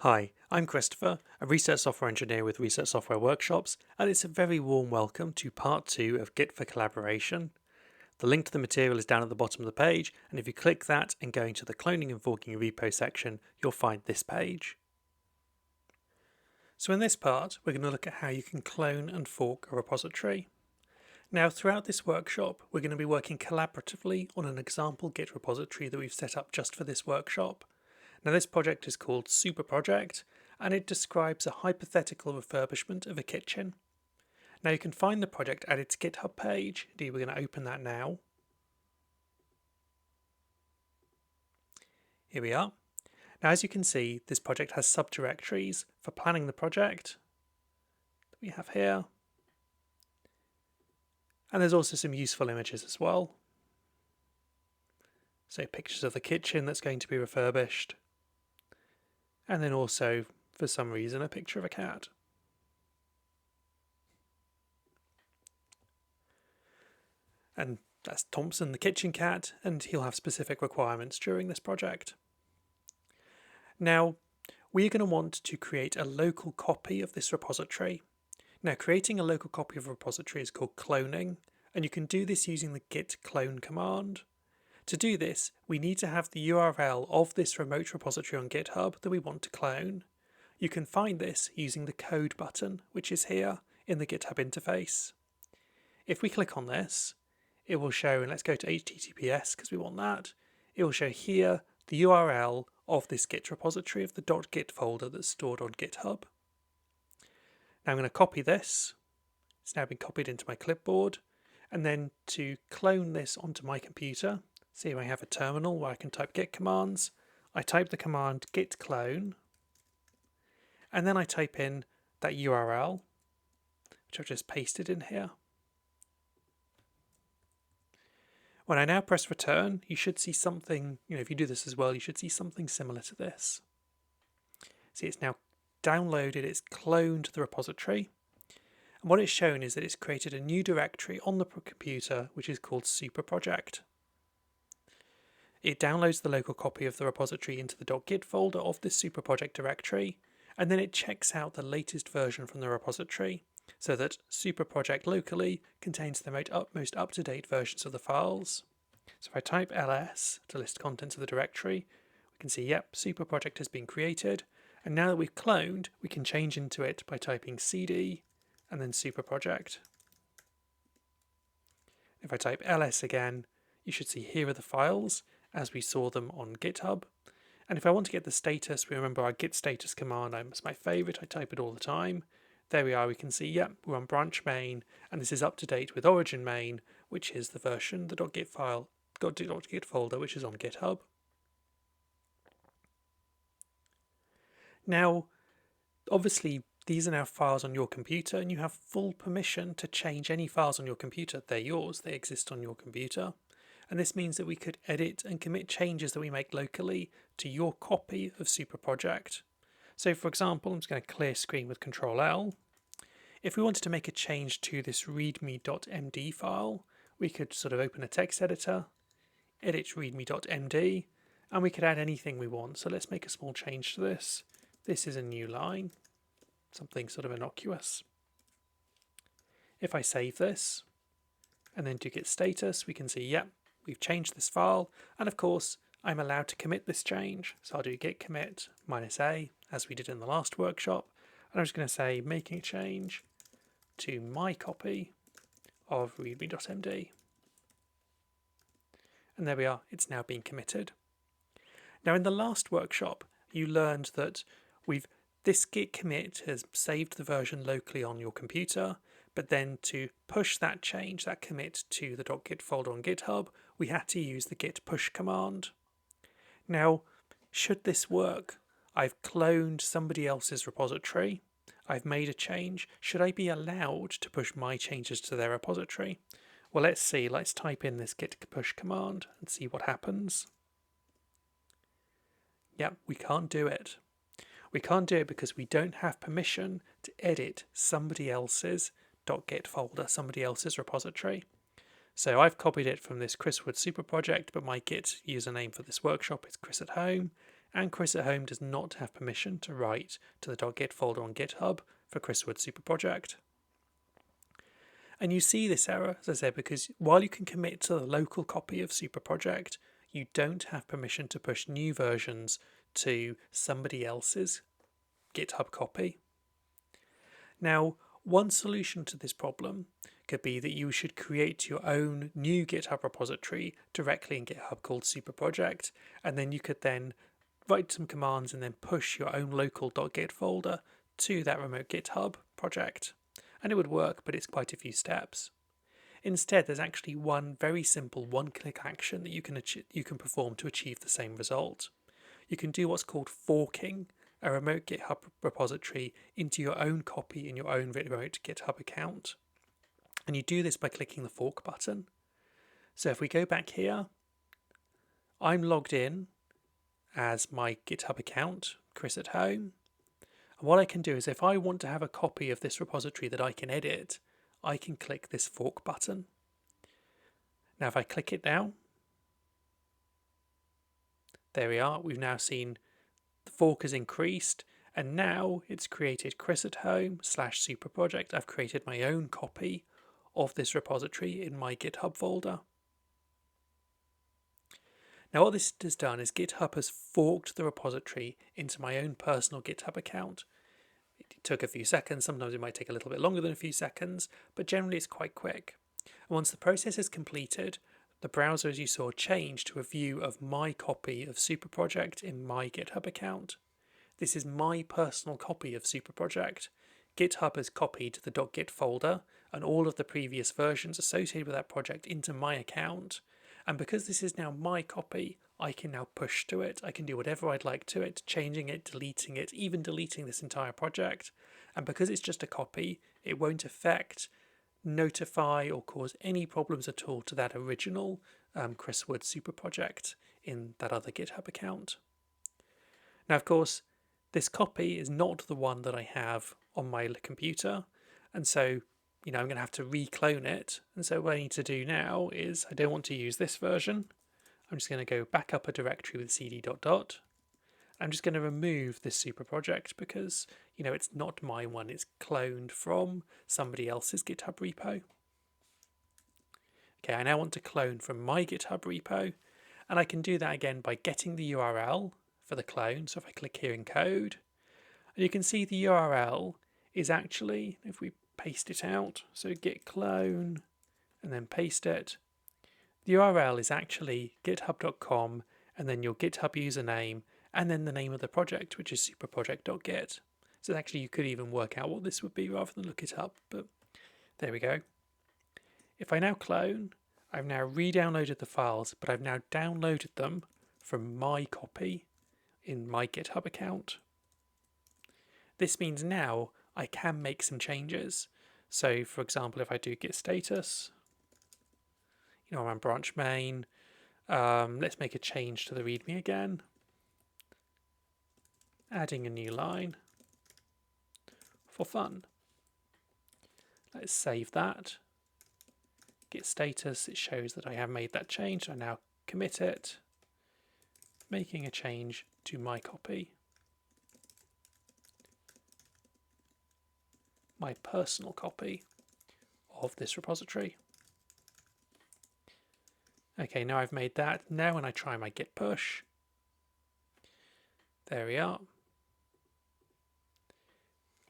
Hi, I'm Christopher, a research software engineer with Research Software Workshops, and it's a very warm welcome to part 2 of Git for Collaboration. The link to the material is down at the bottom of the page, and if you click that and go into the cloning and forking repo section, you'll find this page. So in this part, we're going to look at how you can clone and fork a repository. Now, throughout this workshop, we're going to be working collaboratively on an example Git repository that we've set up just for this workshop. Now, this project is called Super Project, and it describes a hypothetical refurbishment of a kitchen. Now, you can find the project at its GitHub page. Indeed, we're going to open that now. Here we are. Now, as you can see, this project has subdirectories for planning the project that we have here. And there's also some useful images as well. So pictures of the kitchen that's going to be refurbished. And then also, for some reason, a picture of a cat. And that's Thompson the kitchen cat, and he'll have specific requirements during this project. Now, we're going to want to create a local copy of this repository. Now, creating a local copy of a repository is called cloning, and you can do this using the Git Clone Command. To do this, we need to have the URL of this remote repository on GitHub that we want to clone. You can find this using the code button, which is here in the GitHub interface. If we click on this, it will show, and let's go to HTTPS because we want that, it will show here the URL of this Git repository of the .git folder that's stored on GitHub. Now I'm going to copy this. It's now been copied into my clipboard. And then to clone this onto my computer, see I have a terminal where I can type Git commands. I type the command git clone, and then I type in that URL, which I've just pasted in here. When I now press return, you should see something, if you do this as well, you should see something similar to this. See, it's now downloaded, it's cloned the repository. And what it's shown is that it's created a new directory on the computer, which is called Super Project. It downloads the local copy of the repository into the .git folder of this Super Project directory, and then it checks out the latest version from the repository, so that Super Project locally contains the most up-to-date versions of the files. So if I type ls to list contents of the directory, we can see, yep, Super Project has been created, and now that we've cloned, we can change into it by typing cd and then Super Project. If I type ls again, you should see here are the files as we saw them on GitHub. And if I want to get the status, we remember our Git Status command, it's my favorite, I type it all the time. There we are, we can see, yep, we're on branch main, and this is up to date with origin main, which is the version, the .git file, .git folder, which is on GitHub. Now, obviously, these are now files on your computer, and you have full permission to change any files on your computer. They're yours, they exist on your computer. And this means that we could edit and commit changes that we make locally to your copy of Super Project. So for example, I'm just going to clear screen with Ctrl-L. If we wanted to make a change to this readme.md file, we could sort of open a text editor, edit readme.md, and we could add anything we want. So let's make a small change to this. This is a new line, something sort of innocuous. If I save this and then do Git Status, we can see, yep, we've changed this file, and of course I'm allowed to commit this change. So I'll do git commit -a, as we did in the last workshop, and I'm just going to say making a change to my copy of readme.md. And there we are, it's now been committed. Now in the last workshop, you learned that this git commit has saved the version locally on your computer, but then to push that change, that commit to the .git folder on GitHub, we had to use the Git Push Command. Now, should this work, I've cloned somebody else's repository, I've made a change, should I be allowed to push my changes to their repository? Well, let's see, let's type in this Git Push Command and see what happens. Yep, we can't do it. We can't do it because we don't have permission to edit somebody else's .git folder, somebody else's repository. So I've copied it from this Chris Wood Super Project, but my Git username for this workshop is Chris at Home. and Chris at home does not have permission to write to the .git folder on GitHub for Chris Wood's super project. And you see this error, as I said, because while you can commit to the local copy of super project, you don't have permission to push new versions to somebody else's GitHub copy. Now, one solution to this problem could be that you should create your own new GitHub repository directly in GitHub called super project, and then you could then write some commands and then push your own local .git folder to that remote GitHub project. And it would work, but it's quite a few steps. Instead, there's actually one very simple one-click action that you can perform to achieve the same result. You can do what's called forking a remote GitHub repository into your own copy in your own remote GitHub account. And you do this by clicking the fork button. So if we go back here, I'm logged in as my GitHub account, Chris at home. And what I can do is if I want to have a copy of this repository that I can edit, I can click this fork button. Now if I click it now, there we are. We've now seen the fork has increased, and now it's created Chris at home /super project. I've created my own copy of this repository in my GitHub folder. Now what this has done is GitHub has forked the repository into my own personal GitHub account. It took a few seconds, sometimes it might take a little bit longer than a few seconds, but generally it's quite quick. And once the process is completed, the browser, as you saw, changed to a view of my copy of super project in my GitHub account. This is my personal copy of super project. GitHub has copied the .git folder and all of the previous versions associated with that project into my account. And because this is now my copy, I can now push to it. I can do whatever I'd like to it, changing it, deleting it, even deleting this entire project. And because it's just a copy, it won't affect, notify, or cause any problems at all to that original Chris Wood super project in that other GitHub account. Now, of course, this copy is not the one that I have on my computer, and so I'm going to have to reclone it. And so what I need to do now is, I don't want to use this version. I'm just going to go back up a directory with cd ... I'm just going to remove this super project because, it's not my one. It's cloned from somebody else's GitHub repo. Okay, I now want to clone from my GitHub repo, and I can do that again by getting the URL for the clone. So if I click here in code, and you can see the URL is actually, if we paste it out, so git clone and then paste it, the URL is actually github.com and then your GitHub username and then the name of the project, which is superproject.git. So actually you could even work out what this would be rather than look it up, but there we go. If I now clone, I've now re-downloaded the files, but I've now downloaded them from my copy in my GitHub account. This means now I can make some changes. So for example, if I do Git Status, around branch main, let's make a change to the README again, adding a new line for fun. Let's save that. Git Status, it shows that I have made that change. So I now commit it, making a change to my copy, my personal copy of this repository. Okay, now I've made that. Now when I try my git push, there we are.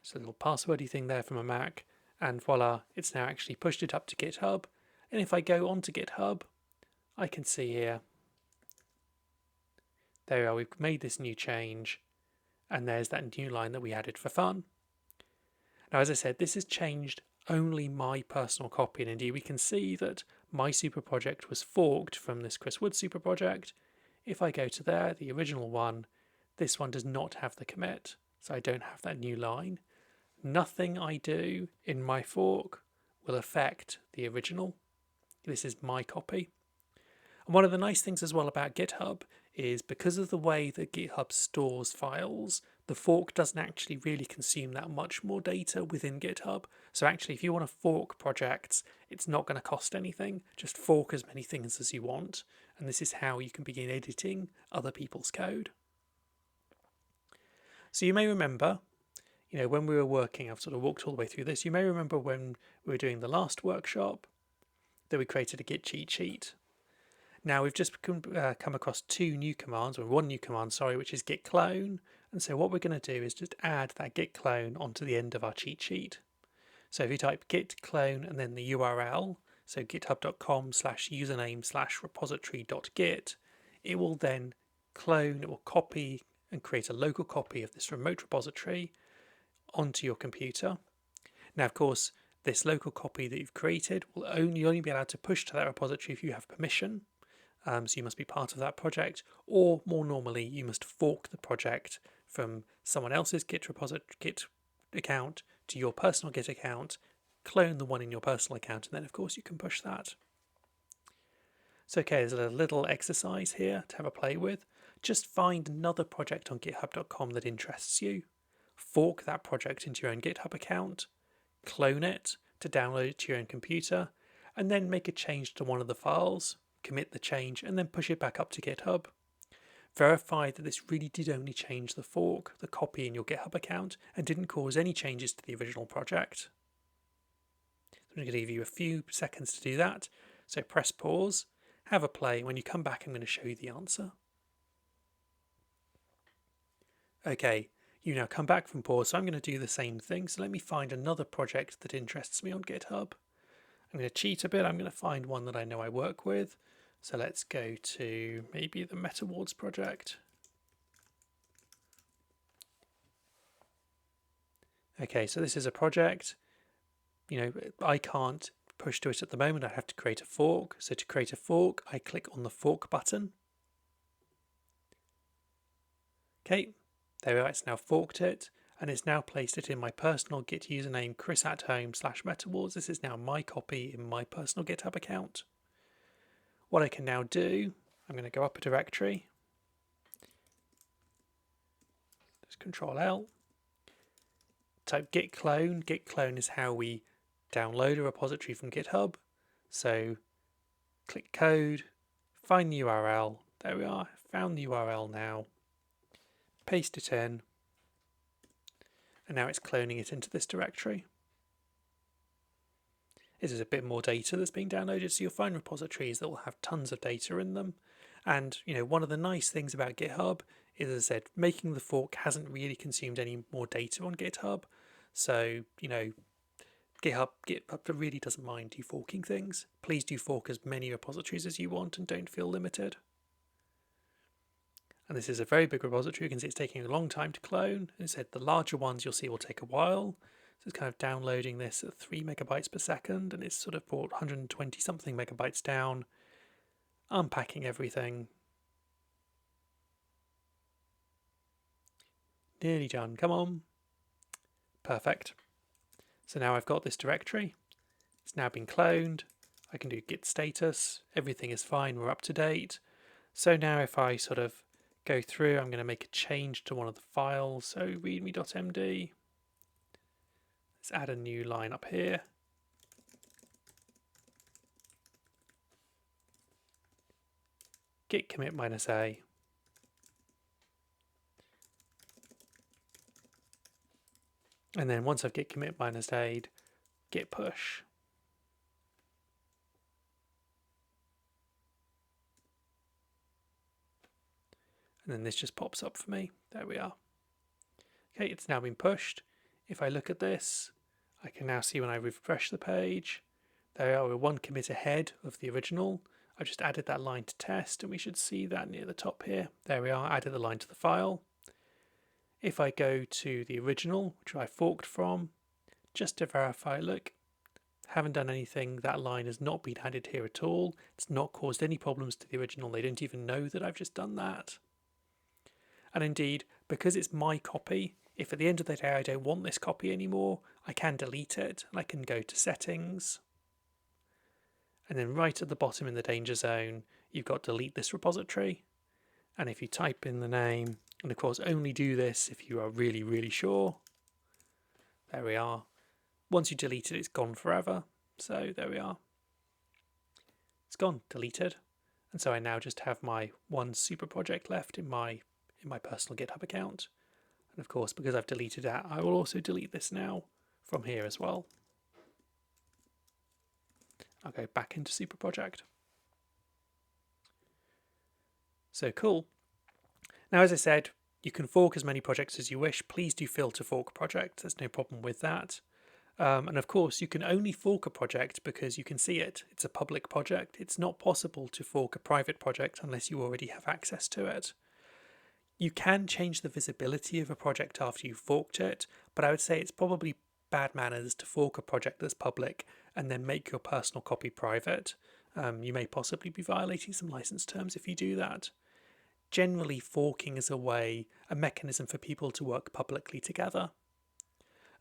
It's a little passwordy thing there from a Mac, and voila, it's now actually pushed it up to GitHub. And if I go onto GitHub, I can see here, there we are, we've made this new change, and there's that new line that we added for fun. Now, as I said, this has changed only my personal copy, and indeed we can see that my super project was forked from this Chris Wood super project. If I go to there, the original one, this one does not have the commit, so I don't have that new line. Nothing I do in my fork will affect the original. This is my copy. And one of the nice things as well about GitHub is because of the way that GitHub stores files, the fork doesn't actually really consume that much more data within GitHub. So actually, if you want to fork projects, it's not going to cost anything. Just fork as many things as you want. And this is how you can begin editing other people's code. So you may remember, when we were working, I've sort of walked all the way through this, you may remember when we were doing the last workshop that we created a Git cheat sheet. Now we've just come across two new commands, or one new command, sorry, which is git clone. And so what we're going to do is just add that git clone onto the end of our cheat sheet. So if you type git clone and then the URL, so github.com/username/repository.git, it will then clone, it will copy and create a local copy of this remote repository onto your computer. Now, of course, this local copy that you've created will only be allowed to push to that repository if you have permission. So you must be part of that project, or more normally, you must fork the project from someone else's Git account to your personal Git account, clone the one in your personal account, and then of course you can push that. So okay, there's a little exercise here to have a play with. Just find another project on github.com that interests you, fork that project into your own GitHub account, clone it to download it to your own computer, and then make a change to one of the files, commit the change, and then push it back up to GitHub. Verify that this really did only change the fork, the copy in your GitHub account, and didn't cause any changes to the original project. I'm going to give you a few seconds to do that, so press pause, have a play. When you come back, I'm going to show you the answer. Okay, you now come back from pause, so I'm going to do the same thing. So let me find another project that interests me on GitHub. I'm going to cheat a bit. I'm going to find one that I know I work with. So let's go to maybe the MetaWards project. Okay, so this is a project. I can't push to it at the moment. I have to create a fork. So to create a fork, I click on the fork button. Okay, there we are. It's now forked it, and it's now placed it in my personal Git username, chris@home/MetaWards. This is now my copy in my personal GitHub account. What I can now do, I'm going to go up a directory, just Control L, type git clone. Git clone is how we download a repository from GitHub. So click code, find the URL, there we are, found the URL now, paste it in, and now it's cloning it into this directory. This is a bit more data that's being downloaded, so you'll find repositories that will have tons of data in them. And one of the nice things about GitHub is, as I said, making the fork hasn't really consumed any more data on GitHub. So GitHub really doesn't mind you forking things. Please do fork as many repositories as you want and don't feel limited. And this is a very big repository. You can see it's taking a long time to clone. As I said, the larger ones you'll see will take a while. So it's kind of downloading this at 3 megabytes per second, and it's sort of brought 120 something megabytes down, unpacking everything. Nearly done, come on. Perfect. So now I've got this directory. It's now been cloned. I can do Git Status. Everything is fine, we're up to date. So now if I sort of go through, I'm going to make a change to one of the files. So readme.md. Let's add a new line up here. Git commit -a. And then once I've git commit -a'd, git push. And then this just pops up for me. There we are. Okay, it's now been pushed. If I look at this, I can now see when I refresh the page, there we are, we're one commit ahead of the original. I've just added that line to test, and we should see that near the top here. There we are, added the line to the file. If I go to the original, which I forked from, just to verify, look, haven't done anything, that line has not been added here at all. It's not caused any problems to the original. They don't even know that I've just done that. And indeed, because it's my copy, if at the end of the day I don't want this copy anymore, I can delete it, and I can go to settings. And then right at the bottom in the danger zone, you've got delete this repository. And if you type in the name, and of course only do this if you are really, really sure. There we are. Once you delete it, it's gone forever. So there we are. It's gone, deleted. And so I now just have my one super project left in my personal GitHub account. And of course, because I've deleted that, I will also delete this now from here as well. I'll go back into Super Project. So cool. Now, as I said, you can fork as many projects as you wish. Please do filter fork projects. There's no problem with that. And of course, you can only fork a project because you can see it. It's a public project. It's not possible to fork a private project unless you already have access to it. You can change the visibility of a project after you've forked it, but I would say it's probably bad manners to fork a project that's public and then make your personal copy private. You may possibly be violating some license terms if you do that. Generally, forking is a mechanism for people to work publicly together.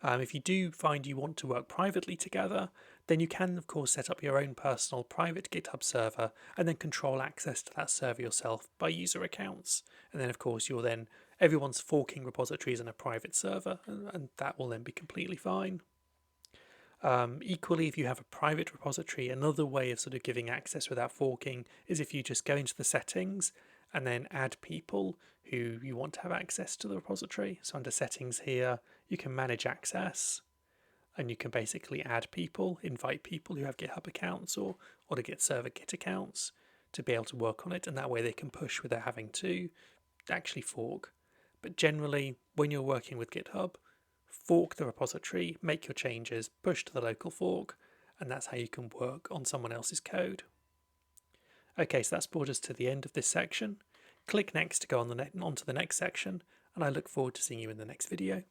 If you do find you want to work privately together, then you can of course set up your own personal private GitHub server and then control access to that server yourself by user accounts. And then of course everyone's forking repositories in a private server, and that will then be completely fine. Equally, if you have a private repository, another way of sort of giving access without forking is if you just go into the settings and then add people who you want to have access to the repository. So under settings here, you can manage access, and you can basically add people, invite people who have GitHub accounts or to Git server Git accounts to be able to work on it, and that way they can push without having to actually fork. But generally, when you're working with GitHub, fork the repository, make your changes, push to the local fork, and that's how you can work on someone else's code. Okay, so that's brought us to the end of this section. Click next to go on to the next section, and I look forward to seeing you in the next video.